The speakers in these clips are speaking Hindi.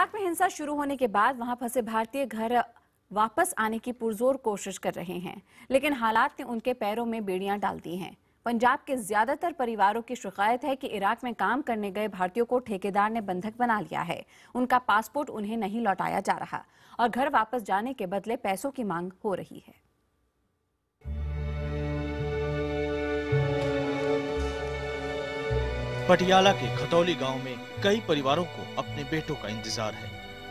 इराक में हिंसा शुरू होने के बाद वहां फंसे भारतीय घर वापस आने की पुरजोर कोशिश कर रहे हैं, लेकिन हालात ने उनके पैरों में बेड़ियां डाल दी हैं। पंजाब के ज्यादातर परिवारों की शिकायत है कि इराक में काम करने गए भारतीयों को ठेकेदार ने बंधक बना लिया है। उनका पासपोर्ट उन्हें नहीं लौटाया जा रहा और घर वापस जाने के बदले पैसों की मांग हो रही है। पटियाला के खतौली गांव में कई परिवारों को अपने बेटों का इंतजार है।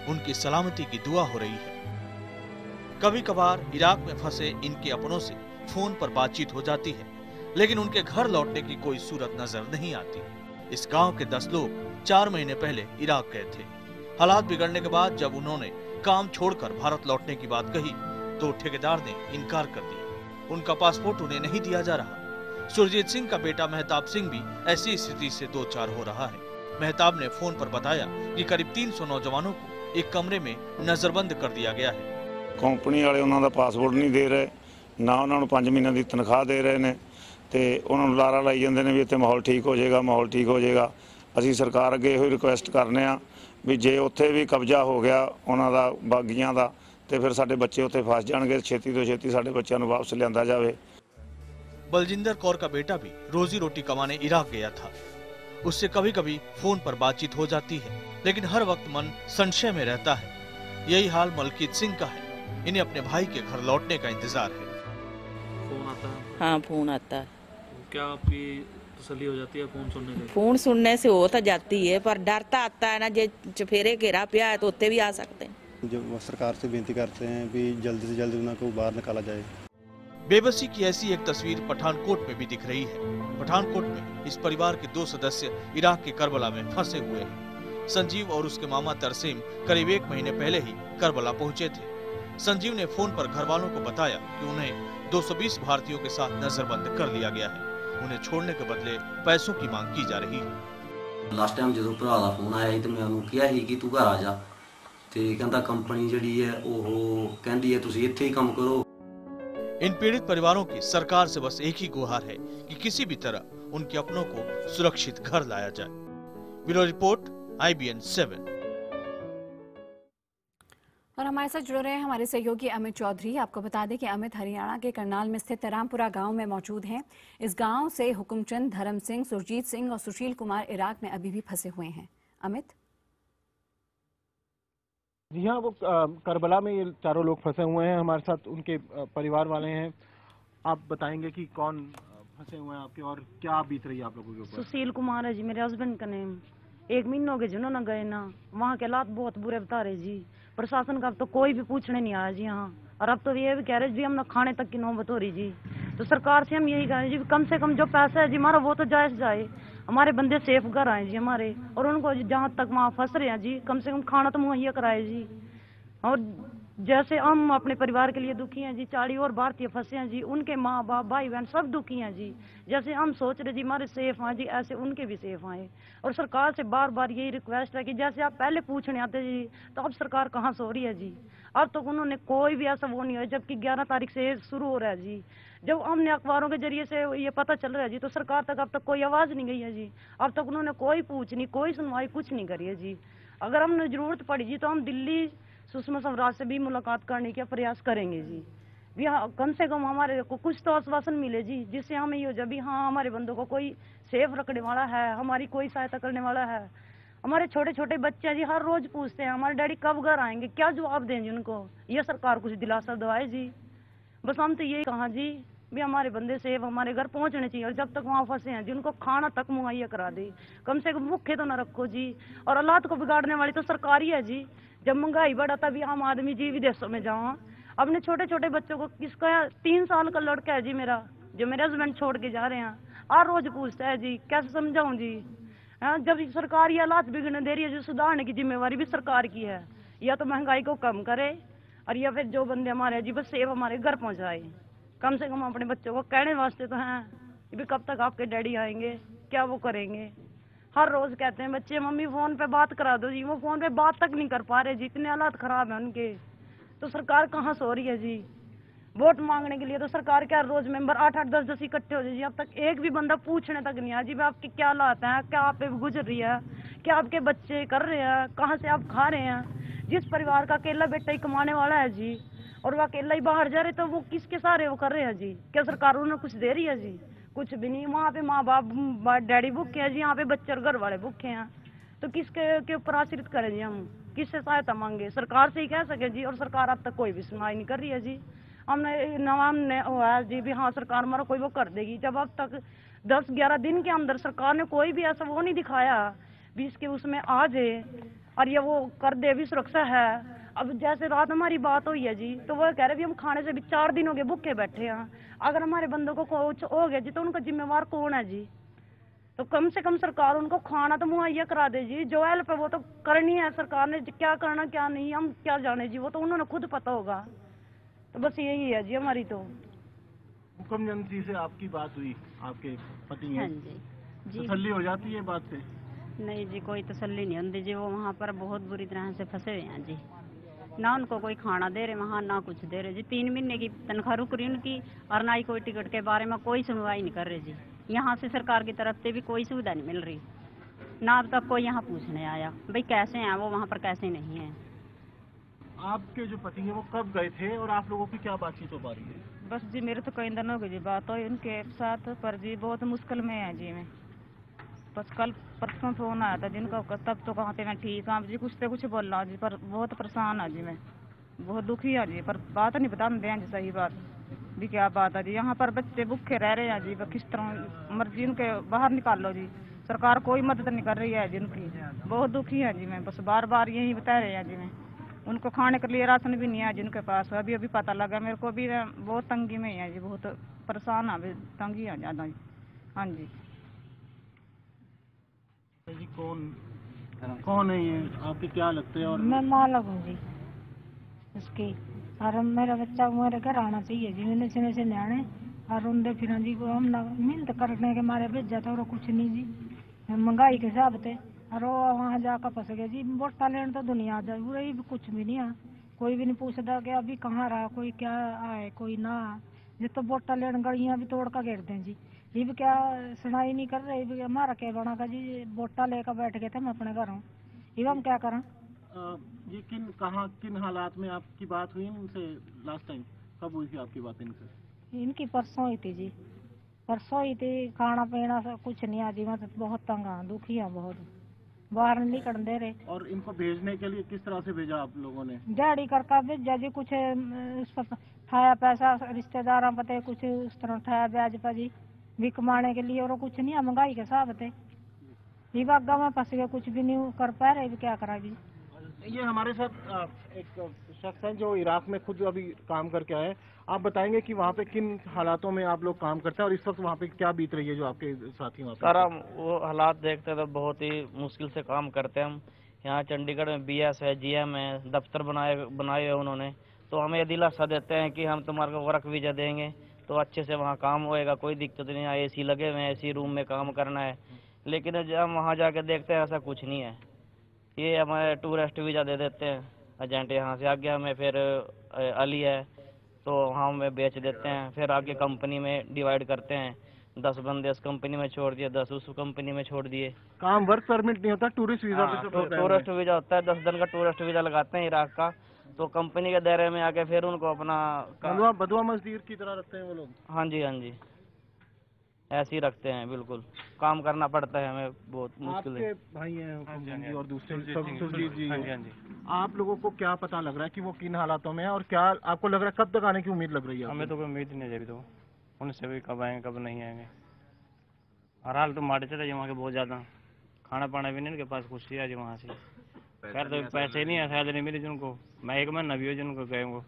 उनकी सलामती की दुआ हो रही है। कभी कभार इराक में फंसे इनके अपनों से फोन पर बातचीत हो जाती है, लेकिन उनके घर लौटने की कोई सूरत नजर नहीं आती। इस गांव के 10 लोग 4 महीने पहले इराक गए थे। हालात बिगड़ने के बाद जब उन्होंने काम छोड़कर भारत लौटने की बात कही तो ठेकेदार ने इनकार कर दिया। उनका पासपोर्ट उन्हें नहीं दिया जा रहा। सुरजीत सिंह का बेटा मेहताब सिंह भी ऐसी स्थिति से दो चार हो रहा है। मेहताब ने फोन पर बताया कि करीब 300 नौजवानों को एक कमरे में नजरबंद कर दिया गया है। कंपनी वाले उन्होंने पासपोर्ट नहीं दे रहे, ना उन्होंने 5 महीने की तनख्वाह दे रहे हैं, तो उन्होंने लारा लाई जाते हैं भी इतने माहौल ठीक हो जाएगा, माहौल ठीक हो जाएगा। असी सरकार अगे यही रिक्वेस्ट करने भी जे उत्थे भी कब्जा हो गया उन्हों का बागियां का, तो फिर साडे बच्चे उत्थे फस जाएंगे। छेती तो छेती साडे बच्चों को वापस लिया जाए। बलजिंदर कौर का बेटा भी रोजी रोटी कमाने इराक गया था। उससे कभी कभी फोन पर बातचीत हो जाती है, लेकिन हर वक्त मन संशय में रहता है। यही हाल मलकीत सिंह का है। इन्हें अपने भाई के घर लौटने का इंतजार है। फोन आता है? हाँ, फोन आता है। क्या आपकी तसल्ली हो जाती है फोन सुनने से? फोन सुनने से हो तो जाती है, पर डर तो आता है ना, जे चफेरे घेरा पिया है तो उत्ते भी आ सकते हैं। जो सरकार से विनती करते हैं भी जल्दी से जल्दी उनको बाहर निकाला जाए। बेबसी की ऐसी एक तस्वीर पठानकोट में भी दिख रही है। पठानकोट में इस परिवार के 2 सदस्य इराक के करबला में फंसे हुए हैं। संजीव और उसके मामा तरसीम करीब 1 महीने पहले ही करबला पहुंचे थे। संजीव ने फोन पर घर वालों को बताया कि उन्हें 220 भारतीयों के साथ नजरबंद कर लिया गया है। उन्हें छोड़ने के बदले पैसों की मांग की जा रही है। लास्ट टाइम जो भरा का फोन आया तो मैं उन्होंने कहा कि तू घर आ जा, तो कहता कंपनी जी है वो कहती है तुम इत्थे ही काम करो। इन पीड़ित परिवारों की सरकार से बस एक ही गुहार है कि किसी भी तरह उनके अपनों को सुरक्षित घर लाया जाए। Bureau report, IBN 7। और हमारे साथ जुड़ रहे हैं हमारे सहयोगी अमित चौधरी। आपको बता दें कि अमित हरियाणा के करनाल में स्थित रामपुरा गांव में मौजूद हैं। इस गांव से हुकुमचंद, धर्म सिंह, सुरजीत सिंह और सुशील कुमार इराक में अभी भी फंसे हुए हैं। अमित। जी हाँ, वो करबला में ये चारों लोग फंसे हुए हैं। हमारे साथ उनके परिवार वाले हैं। आप बताएंगे कि कौन फंसे हुए हैं आपके और क्या बीत रही है आप लोगों के ऊपर? सुशील कुमार है जी, मेरे हस्बैंड का नेम। 1 महीने हो गए जिन्होंने गए ना, वहाँ के हालात बहुत बुरे बता रहे जी। प्रशासन का अब तो कोई भी पूछने नहीं आया जी यहाँ। और अब तो ये भी कह रहे जी हम खाने तक की नौबत हो रही जी। तो सरकार से हम यही कह रहे जी कम से कम जो पैसा है जी हमारा वो तो जायज जाए, हमारे बंदे सेफ घर आए जी हमारे, और उनको जहाँ तक वहाँ फंस रहे हैं जी कम से कम खाना तो मुहैया कराए जी। और जैसे हम अपने परिवार के लिए दुखी हैं जी, 40 और भारतीय फंसे हैं जी, उनके माँ बाप भाई बहन सब दुखी हैं जी। जैसे हम सोच रहे जी हमारे सेफ आए जी, ऐसे उनके भी सेफ आए। और सरकार से बार बार यही रिक्वेस्ट है कि जैसे आप पहले पूछने आते जी, तो अब सरकार कहाँ सो रही है जी। अब तक तो उन्होंने कोई भी ऐसा वो नहीं है, जबकि 11 तारीख से शुरू हो रहा है जी। जब हमने अखबारों के जरिए से ये पता चल रहा है जी, तो सरकार तक अब तक कोई आवाज नहीं गई है जी। अब तक उन्होंने कोई पूछ नहीं, कोई सुनवाई कुछ नहीं करी है जी। अगर हमने जरूरत पड़ी जी तो हम दिल्ली सुषमा स्वराज से भी मुलाकात करने का प्रयास करेंगे जी। भी हाँ, कम से कम हमारे को कुछ तो आश्वासन मिले जी, जिससे हमें ये हो जाए भी हाँ हमारे बंदों को कोई सेफ रखने वाला है, हमारी कोई सहायता करने वाला है। हमारे छोटे छोटे बच्चे जी हर रोज पूछते हैं हमारे डैडी कब घर आएंगे, क्या जवाब दें जी उनको। ये सरकार कुछ दिलासा दवाए जी। बस हम तो यही कहा जी भी हमारे बंदे सेफ हमारे घर पहुंचने चाहिए, और जब तक वहाँ फंसे हैं जी उनको खाना तक मुहैया करा दे, कम से कम भूखे तो न रखो जी। और हालात को बिगाड़ने वाली तो सरकार ही है जी। जब महंगाई बढ़ा तभी हम आदमी जी विदेशों में जाओ। अपने छोटे छोटे बच्चों को, किसका 3 साल का लड़का है जी मेरा, जो मेरे हस्बैंड छोड़ के जा रहे हैं, हर रोज पूछता है जी, कैसे समझाऊं जी। जब सरकार ये हालात बिगड़ने दे रही है, जो सुधारने की जिम्मेवारी भी सरकार की है। या तो महंगाई को कम करे, और या फिर जो बंदे हमारे हैं जी बस सेफ हमारे घर पहुंचाए। कम से कम अपने बच्चों को कहने वास्ते तो हैं कि कब तक आपके डैडी आएंगे, क्या वो करेंगे। हर रोज कहते हैं बच्चे मम्मी फोन पे बात करा दो जी, वो फोन पे बात तक नहीं कर पा रहे जी, इतने हालात खराब है उनके। तो सरकार कहाँ सो रही है जी। वोट मांगने के लिए तो सरकार क्या रोज मेंबर 8-8, 10-10 इकट्ठे हो जाए जी, अब तक एक भी बंदा पूछने तक नहीं आया जी आपके क्या हालात हैं, क्या आप पे गुजर रही है, क्या आपके बच्चे कर रहे हैं, कहाँ से आप खा रहे हैं? जिस परिवार का अकेला बेटा ही कमाने वाला है जी, और वो अकेला ही बाहर जा रहे, तो वो किसके सहारे वो कर रहे हैं जी? क्या सरकार उन्हें कुछ दे रही है जी? कुछ भी नहीं। वहाँ पे माँ बाप डैडी भूखे हैं जी, यहाँ पे बच्चे और घर वाले भूखे हैं, तो किसके के ऊपर आश्रित करें जी? हम किससे सहायता मांगे? सरकार से ही कह सके जी, और सरकार अब तक कोई भी सुनवाई नहीं कर रही है जी। हमने नवाम ने हुआ जी भी हाँ सरकार हमारा कोई वो कर देगी, जब अब तक 10-11 दिन के अंदर सरकार ने कोई भी ऐसा वो नहीं दिखाया भी इसके उसमें आ जाए और ये वो कर दे भी सुरक्षा है। अब जैसे रात हमारी बात हुई है जी, तो वो कह रहे भी हम खाने से भी 4 दिन हो गए भूखे बैठे हैं, अगर हमारे बंदों को कुछ हो गया जी तो उनका जिम्मेवार कौन है जी? तो कम से कम सरकार उनको खाना तो मुहैया करा दे जी। जो हेल्प है वो तो करनी है सरकार ने, क्या करना क्या नहीं हम क्या जाने जी, वो तो उन्होंने खुद पता होगा। तो बस यही है जी हमारी तो। हुक्मचंद जी से आपकी बात हुई, आपके पति हैं? हाँ जी तसल्ली हो जाती है बात से? नहीं जी, कोई तसल्ली नहीं होती जी। वो वहाँ पर बहुत बुरी तरह से फंसे हुए हैं जी, ना उनको कोई खाना दे रहे वहाँ, ना कुछ दे रहे जी। 3 महीने की तनख्वाह रुक रही उनकी, और ना ही कोई टिकट के बारे में कोई सुनवाई नहीं कर रहे जी। यहाँ से सरकार की तरफ से भी कोई सुविधा नहीं मिल रही, ना अब तक कोई यहाँ पूछने आया भाई कैसे हैं वो वहाँ पर, कैसे नहीं है। आपके जो पति हैं वो कब गए थे और आप लोगों की क्या बातचीत हो पा रही है? बस जी मेरे तो कई दिन हो गए जी बात हुई उनके साथ, पर जी बहुत मुश्किल में है जी मैं। बस कल परसों फोन आया था जिनका, तब तो कहाँ थे मैं ठीक हाँ जी, कुछ से कुछ बोल रहा जी, पर बहुत परेशान है जी मैं, बहुत दुखी है जी, पर बात नहीं बता दे जी सही बात भी क्या बात है जी। यहाँ पर बच्चे भूखे रह रहे हैं जी, किस तरह मर्जी उनके बाहर निकालो जी, सरकार कोई मदद नहीं कर रही है जी उनकी। बहुत दुखी है जी मैं, बस बार बार यही बता रहे हैं जी मैं। उनको खाने के लिए राशन भी नहीं है जिनके पास, अभी अभी पता लगा मेरे को भी, बहुत तंगी में है जी, बहुत परेशान है अभी, तंगी है ज़्यादा जी। हाँ जी। जी कौन है ये, आपके क्या लगते हैं? और मैं माँ लगूँ जी उसकी, और मेरा बच्चा मेरे घर आना चाहिए जी, मैंने से न्याणे और उनके फिर जी को हम मिहनत करने के मारे भेजा था और कुछ नहीं जी, महंगाई के हिसाब से, और वो वहाँ जाकर फंस गए जी। वोटा लेने तो दुनिया आ जाए, वही भी कुछ भी नहीं है, कोई भी नहीं पूछता कि अभी कहाँ रहा, कोई क्या आए कोई ना आए। ये तो वोटा लेने गड़ियाँ भी तोड़ कर घेर दें जी, ये भी क्या सुनाई नहीं कर रहे, भी हमारा क्या बना का जी, वोटा लेकर बैठ गए थे हम अपने घरों, ये हम क्या करें? ये किन हालात में आपकी बात हुई इनसे लास्ट टाइम? कब हुई थी आपकी बात इनसे? इनकी परसों हुई थी जी, परसों ही थी। खाना पीना सब कुछ नहीं आ जी, मैं तो बहुत तंग हाँ, दुखी है बहुत, बाहर नहीं निकल दे रहे। और इनको भेजने के लिए किस तरह से भेजा आप लोगों ने? दिहाड़ी करके भेजा जी, कुछ उस पर उठाया पैसा रिश्तेदारों पते, कुछ उस तरह उठाया ब्याज पर जी, भी कमाने के लिए, और कुछ नहीं है, महंगाई के हिसाब से ये बागा में फंस गए, कुछ भी नहीं कर पा रहे, भी क्या करा जी। ये हमारे साथ एक शख्स है जो इराक में खुद अभी काम करके आए, आप बताएंगे कि वहाँ पे किन हालातों में आप लोग काम करते हैं और इस वक्त वहाँ पे क्या बीत रही है जो आपके साथी वहाँ पे? सर हम वो हालात देखते तो बहुत ही मुश्किल से काम करते हैं हम। यहाँ चंडीगढ़ में BS है, GM है, दफ्तर बनाए हुए उन्होंने, तो हमें दिलासा देते हैं कि हम तुम्हारे को वर्क वीजा देंगे तो अच्छे से वहाँ काम होएगा, कोई दिक्कत नहीं है, AC लगे हुए हैं, AC रूम में काम करना है। लेकिन जब हम वहाँ जाके देखते हैं ऐसा कुछ नहीं है, ये हमें टूरिस्ट वीज़ा दे देते हैं एजेंट, यहाँ से आगे हमें फिर अली है तो वहाँ हमें बेच देते हैं, फिर आगे कंपनी में डिवाइड करते हैं, 10 बंदे उस कंपनी में छोड़ दिए, 10 उस कंपनी में छोड़ दिए। काम वर्क परमिट नहीं होता, टूरिस्ट वीजा पे टूरिस्ट वीज़ा होता है, 10 दिन का टूरिस्ट वीज़ा लगाते हैं इराक का, तो कंपनी के दायरे में आके फिर उनको अपना बदुआ मजदूर की तरह रखते हैं वो लोग। हाँ जी ऐसे ही रखते हैं, बिल्कुल काम करना पड़ता है हमें, बहुत मुश्किल है। भाई हैं और दूसरे सुरजीत जी, आप लोगों को क्या पता लग रहा है कि वो किन हालातों में है, और क्या आपको लग रहा है कब तक आने की उम्मीद लग रही है? हमें तो कोई उम्मीद नहीं है अभी, तो उनसे भी कब आएंगे कब नहीं आएंगे। हर हाल तो मारे चले वहाँ के बहुत ज़्यादा, खाना पाना भी नहीं उनके पास, कुछ ही वहाँ से खैर तो पैसे नहीं है, शायद नहीं मिले जिनको, मैं 1 महीना भी हो जिनको गए वो,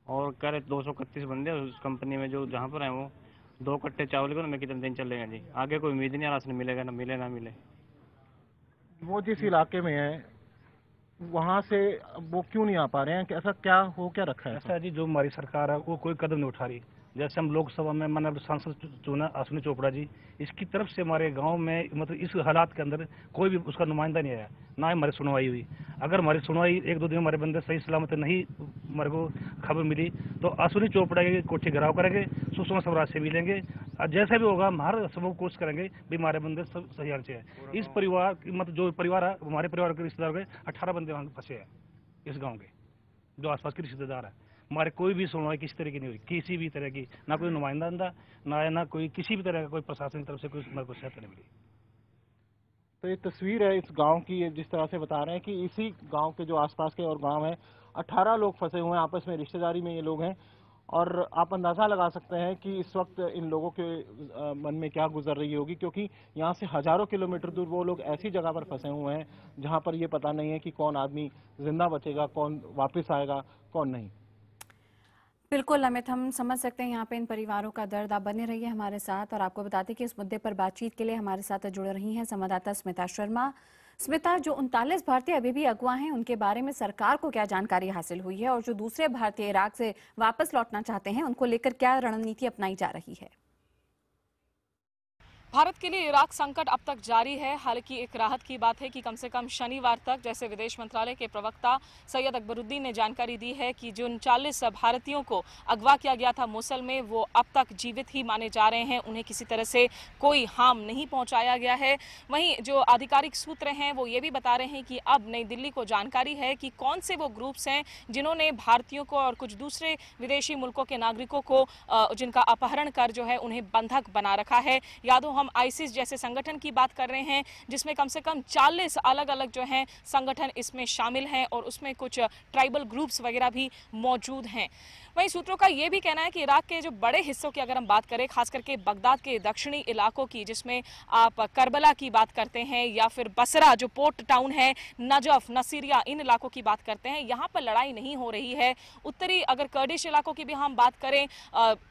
और कह रहे 231 बंदे उस कंपनी में जो जहाँ पर हैं, वो 2 कट्टे चावल को में कितने दिन चलेगा जी, आगे कोई उम्मीद नहीं, राशन मिलेगा ना मिले ना मिले। वो जिस इलाके में है वहाँ से वो क्यों नहीं आ पा रहे हैं, ऐसा क्या हो क्या रखा है? ऐसा जी जो हमारी सरकार है वो कोई कदम नहीं उठा रही। जैसे हम लोकसभा में माननीय सांसद चुना अश्विनी चोपड़ा जी, इसकी तरफ से हमारे गांव में मतलब इस हालात के अंदर कोई भी उसका नुमाइंदा नहीं आया, ना ही हमारी सुनवाई हुई। अगर हमारी सुनवाई 1-2 दिन हमारे बंदे सही सलामत नहीं हमारे को खबर मिली तो अश्विनी चोपड़ा की कोठी घेराव करेंगे, सुषमा स्वराज से मिलेंगे, जैसा भी होगा हम हर सब कोशिश करेंगे भी हमारे बंदे सब सही हाल से है। इस परिवार मतलब जो परिवार है हमारे परिवार के रिश्तेदार के 18 बंदे वहाँ फंसे हैं इस गाँव के, जो आसपास के रिश्तेदार है। हमारे कोई भी सुनवाई किसी तरह की नहीं हुई, किसी भी तरह की, ना कोई नुमाइंदा ना कोई किसी भी तरह का कोई प्रशासन की तरफ से कोई हमारे को सहायता नहीं मिली। तो ये तस्वीर है इस गांव की, जिस तरह से बता रहे हैं कि इसी गांव के जो आसपास के और गांव हैं 18 लोग फंसे हुए हैं आपस में, रिश्तेदारी में ये लोग हैं। और आप अंदाज़ा लगा सकते हैं कि इस वक्त इन लोगों के मन में क्या गुजर रही होगी, क्योंकि यहाँ से हज़ारों किलोमीटर दूर वो लोग ऐसी जगह पर फंसे हुए हैं जहाँ पर ये पता नहीं है कि कौन आदमी जिंदा बचेगा, कौन वापस आएगा, कौन नहीं। बिल्कुल अमित, हम समझ सकते हैं यहाँ पे इन परिवारों का दर्द। आप बने रहिए हमारे साथ और आपको बताते कि इस मुद्दे पर बातचीत के लिए हमारे साथ जुड़ रही हैं संवाददाता स्मिता शर्मा। स्मिता, जो 39 भारतीय अभी भी अगवा हैं उनके बारे में सरकार को क्या जानकारी हासिल हुई है, और जो दूसरे भारतीय इराक से वापस लौटना चाहते हैं उनको लेकर क्या रणनीति अपनाई जा रही है? भारत के लिए इराक संकट अब तक जारी है। हालांकि एक राहत की बात है कि कम से कम शनिवार तक, जैसे विदेश मंत्रालय के प्रवक्ता सैयद अकबरुद्दीन ने जानकारी दी है कि जो 39 भारतीयों को अगवा किया गया था मोसल में, वो अब तक जीवित ही माने जा रहे हैं। उन्हें किसी तरह से कोई हार्म नहीं पहुंचाया गया है। वहीं जो आधिकारिक सूत्र हैं वो ये भी बता रहे हैं कि अब नई दिल्ली को जानकारी है कि कौन से वो ग्रुप्स हैं जिन्होंने भारतीयों को और कुछ दूसरे विदेशी मुल्कों के नागरिकों को जिनका अपहरण कर जो है उन्हें बंधक बना रखा है। यादों हम आईसिस जैसे संगठन की बात कर रहे हैं जिसमें कम से कम 40 अलग अलग जो हैं संगठन इसमें शामिल हैं और उसमें कुछ ट्राइबल ग्रुप्स वगैरह भी मौजूद हैं। वहीं सूत्रों का यह भी कहना है कि इराक के जो बड़े हिस्सों की अगर हम बात करें, खास करके बगदाद के दक्षिणी इलाकों की, जिसमें आप करबला की बात करते हैं या फिर बसरा जो पोर्ट टाउन है, नजफ, नसीरिया, इन इलाकों की बात करते हैं, यहाँ पर लड़ाई नहीं हो रही है। उत्तरी अगर कर्दिश इलाकों की भी हम बात करें,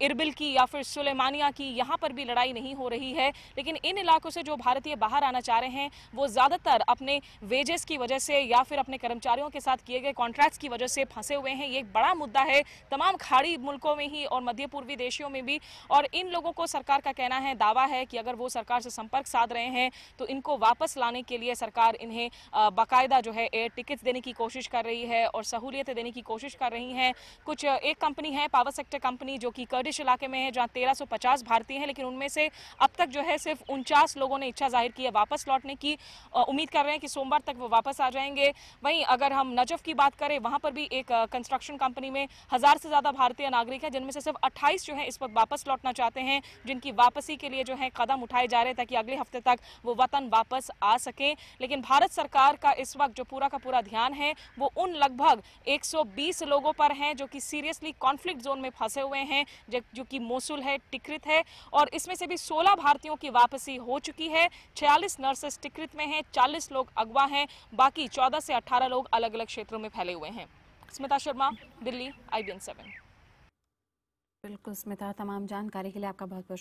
इरबिल की या फिर सुलेमानिया की, यहाँ पर भी लड़ाई नहीं हो रही है। लेकिन इन इलाकों से जो भारतीय बाहर आना चाह रहे हैं वो ज़्यादातर अपने वेजेस की वजह से या फिर अपने कर्मचारियों के साथ किए गए कॉन्ट्रैक्ट्स की वजह से फंसे हुए हैं। ये एक बड़ा मुद्दा है तमाम खाड़ी मुल्कों में ही और मध्य पूर्वी देशों में भी। और इन लोगों को सरकार का कहना है, दावा है कि अगर वो सरकार से संपर्क साध रहे हैं तो इनको वापस लाने के लिए सरकार इन्हें बाकायदा जो है एयर टिकट्स देने की कोशिश कर रही है और सहूलियतें देने की कोशिश कर रही हैं। कुछ एक कंपनी है, पावर सेक्टर कंपनी, जो कि कर्दिश इलाके में है, जहाँ 1350 भारतीय हैं, लेकिन उनमें से अब तक जो है सिर्फ 49 लोगों ने इच्छा जाहिर की है वापस लौटने की। उम्मीद कर रहे हैं कि सोमवार तक वो वापस आ जाएंगे। वहीं अगर हम नजफ की बात करें, वहां पर भी एक कंस्ट्रक्शन कंपनी में 1000 से ज्यादा भारतीय नागरिक हैं, जिनमें से सिर्फ 28 जो है इस वक्त वापस लौटना चाहते हैं, जिनकी वापसी के लिए जो है कदम उठाए जा रहे हैं ताकि अगले हफ्ते तक वो वतन वापस आ सकें। लेकिन भारत सरकार का इस वक्त जो पूरा का पूरा ध्यान है वो उन लगभग 120 लोगों पर है जो कि सीरियसली कॉन्फ्लिक्ट जोन में फंसे हुए हैं, जो कि मोसुल है, टिक्रित है, और इसमें से भी 16 भारतीयों की वापसी हो चुकी है। 46 नर्सेस टिक्रित में हैं, 40 लोग अगवा हैं, बाकी 14 से 18 लोग अलग अलग क्षेत्रों में फैले हुए हैं। स्मिता शर्मा, दिल्ली, IBN 7। बिल्कुल स्मिता, तमाम जानकारी के लिए आपका बहुत बहुत